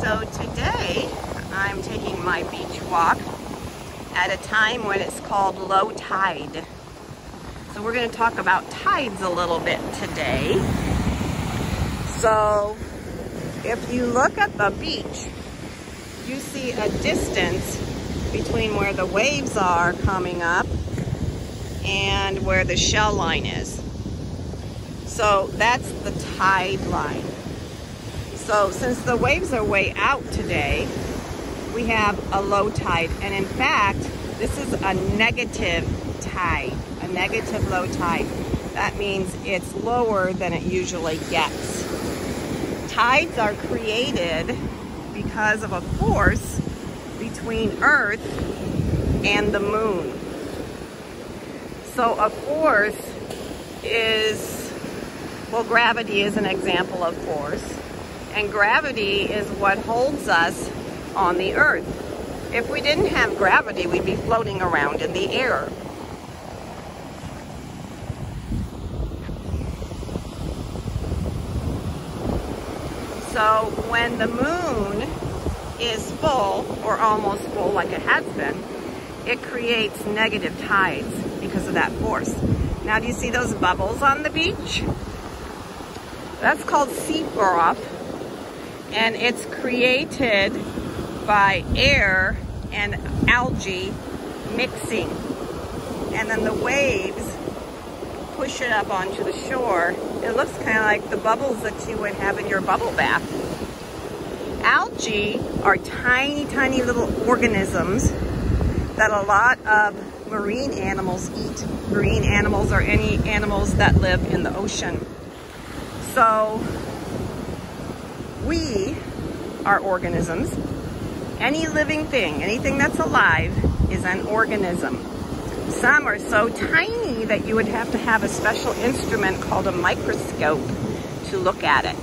So today I'm taking my beach walk at a time when it's called low tide. So we're going to talk about tides a little bit today. So if you look at the beach, you see a distance between where the waves are coming up and where the shell line is. So that's the tide line. So since the waves are way out today, we have a low tide. And in fact, this is a negative tide, a negative low tide. That means it's lower than it usually gets. Tides are created because of a force between Earth and the moon. So a force is, well, gravity is an example of force. And gravity is what holds us on the Earth. If we didn't have gravity, we'd be floating around in the air. So when the moon is full, or almost full like it has been, it creates negative tides because of that force. Now, do you see those bubbles on the beach? That's called sea froth, and it's created by air and algae mixing. And then the waves push it up onto the shore. It looks kind of like the bubbles that you would have in your bubble bath. Algae are tiny, tiny little organisms that a lot of marine animals eat. Marine animals are any animals that live in the ocean. So we are organisms. Any living thing, anything that's alive is an organism. Some are so tiny that you would have to have a special instrument called a microscope to look at it.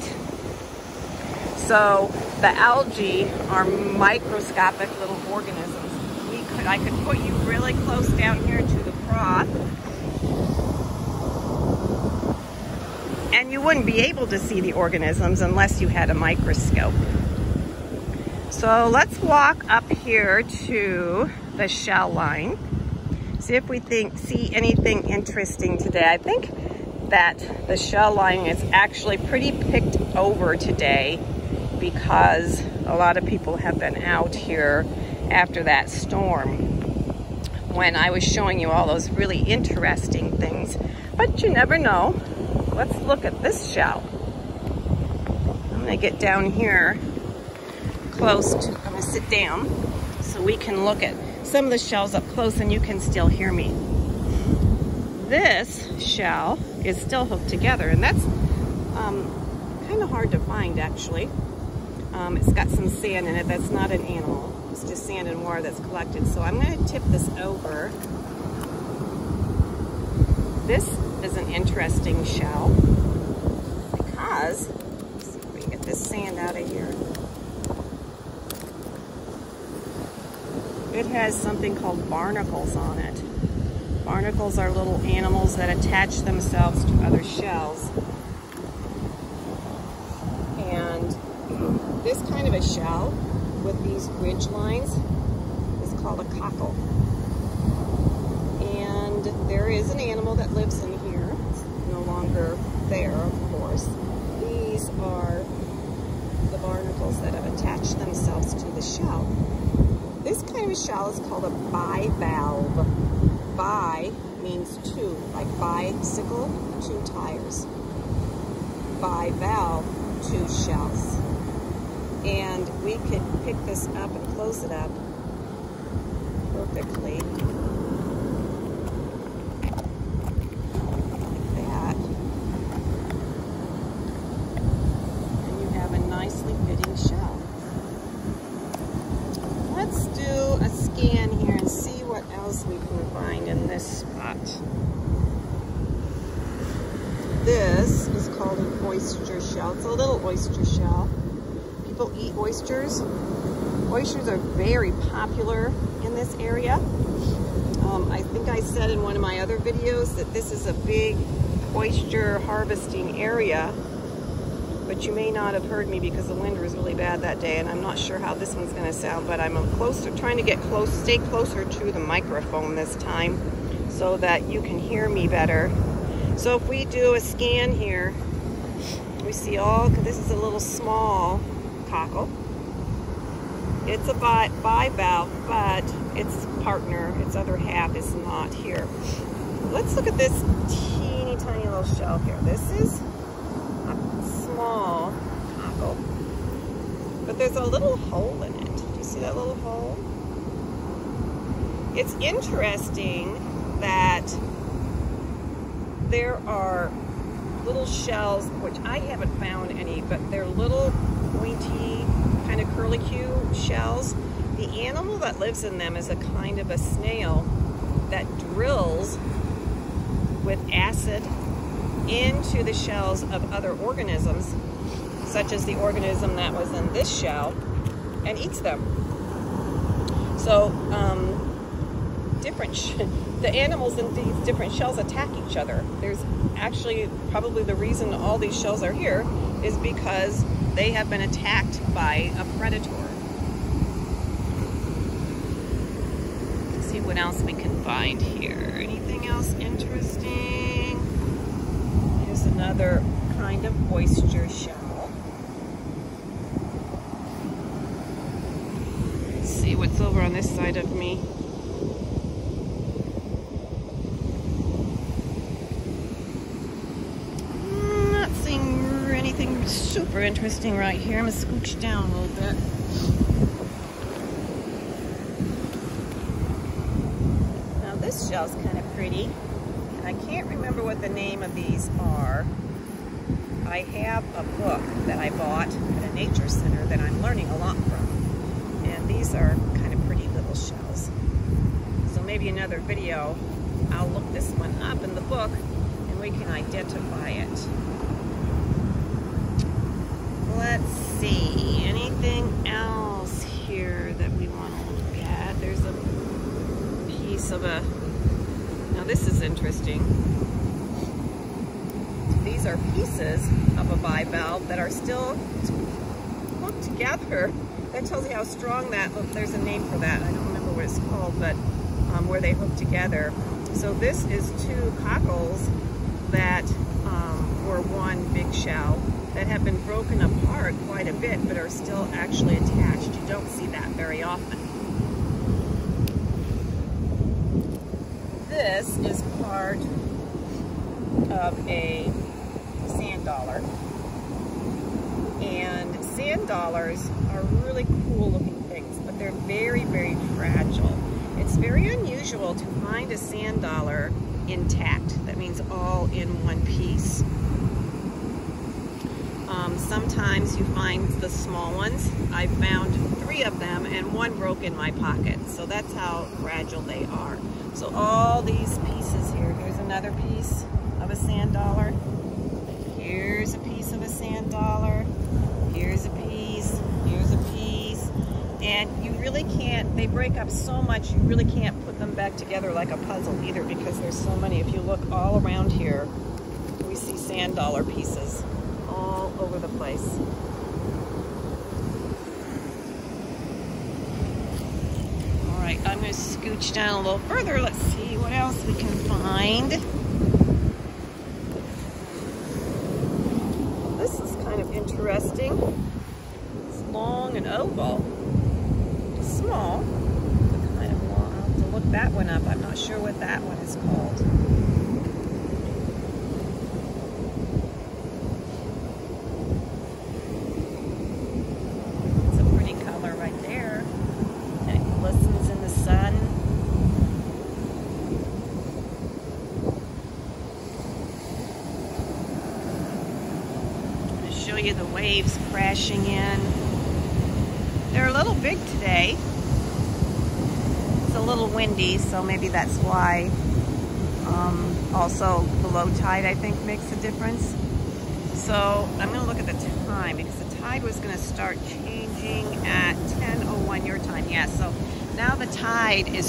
So the algae are microscopic little organisms. I could put you really close down here to the froth, and you wouldn't be able to see the organisms unless you had a microscope. So let's walk up here to the shell line. See if we see anything interesting today. I think that the shell line is actually pretty picked over today because a lot of people have been out here after that storm when I was showing you all those really interesting things. But you never know. Let's look at this shell. I'm gonna get down here close to, I'm gonna sit down so we can look at some of the shells up close and you can still hear me. This shell is still hooked together, and that's kind of hard to find actually. It's got some sand in it. That's not an animal. It's just sand and water that's collected. So I'm going to tip this over. This is an interesting shell because, let's see if we can get this sand out of here. It has something called barnacles on it. Barnacles are little animals that attach themselves to other shells. And this kind of a shell with these ridge lines is called a cockle. And there is an animal that lives in here. It's no longer there, of course. These are the barnacles that have attached themselves to the shell. This kind of a shell is called a bivalve. Bi means two, like bicycle, two tires. Bivalve, two shells. And we could pick this up and close it up perfectly. Like that. And you have a nicely fitting shell. Let's do a scan here and see what else we can find in this spot. This is called an oyster shell. It's a little oyster shell. People eat oysters. Oysters are very popular in this area. I think I said in one of my other videos that this is a big oyster harvesting area. but you may not have heard me because the wind was really bad that day, and I'm not sure how this one's going to sound, but I'm trying to stay closer to the microphone this time so that you can hear me better. So if we do a scan here, we see this is a little small cockle. It's a bivalve, but its partner, its other half, is not here. Let's look at this teeny tiny little shell here. This is a small cockle, but there's a little hole in it. Do you see that little hole? It's interesting that there are little shells, which I haven't found any, but they're little pointy, kind of curlicue shells. The animal that lives in them is a kind of a snail that drills with acid into the shells of other organisms, such as the organism that was in this shell, and eats them. So the animals in these different shells attack each other. There's actually probably the reason all these shells are here is because they have been attacked by a predator. Let's see what else we can find here. Anything else interesting? Here's another kind of oyster shell. Let's see what's over on this side of me. Anything super interesting right here. I'm gonna scooch down a little bit. Now this shell's kind of pretty, and I can't remember what the name of these are. I have a book that I bought at a nature center that I'm learning a lot from, and these are kind of pretty little shells. So maybe another video, I'll look this one up in the book and we can identify it. Let's see, anything else here that we want to look at? There's a piece of now this is interesting. These are pieces of a bivalve that are still hooked together. That tells you how strong there's a name for that. I don't remember what it's called, but where they hook together. So this is two cockles that were one big shell that have been broken apart quite a bit, but are still actually attached. You don't see that very often. This is part of a sand dollar. And sand dollars are really cool looking things, but they're very, very fragile. It's very unusual to find a sand dollar intact. That means all in one piece. Sometimes you find the small ones. I found 3 of them and 1 broke in my pocket. So that's how fragile they are. So all these pieces here, here's another piece of a sand dollar. Here's a piece of a sand dollar. Here's a piece. Here's a piece. And you really can't, they break up so much, you really can't put them back together like a puzzle either, because there's so many. If you look all around here, we see sand dollar pieces all over the place. All right, I'm going to scooch down a little further. Let's see what else we can find. This is kind of interesting. It's long and oval. It's small, but kind of long. I'll have to look that one up. I'm not sure what that one is called. Show you the waves crashing in. They're a little big today. It's a little windy, so maybe that's why. Also, the low tide, I think, makes a difference. So I'm going to look at the time, because the tide was going to start changing at 10:01 your time. Yeah, so now the tide is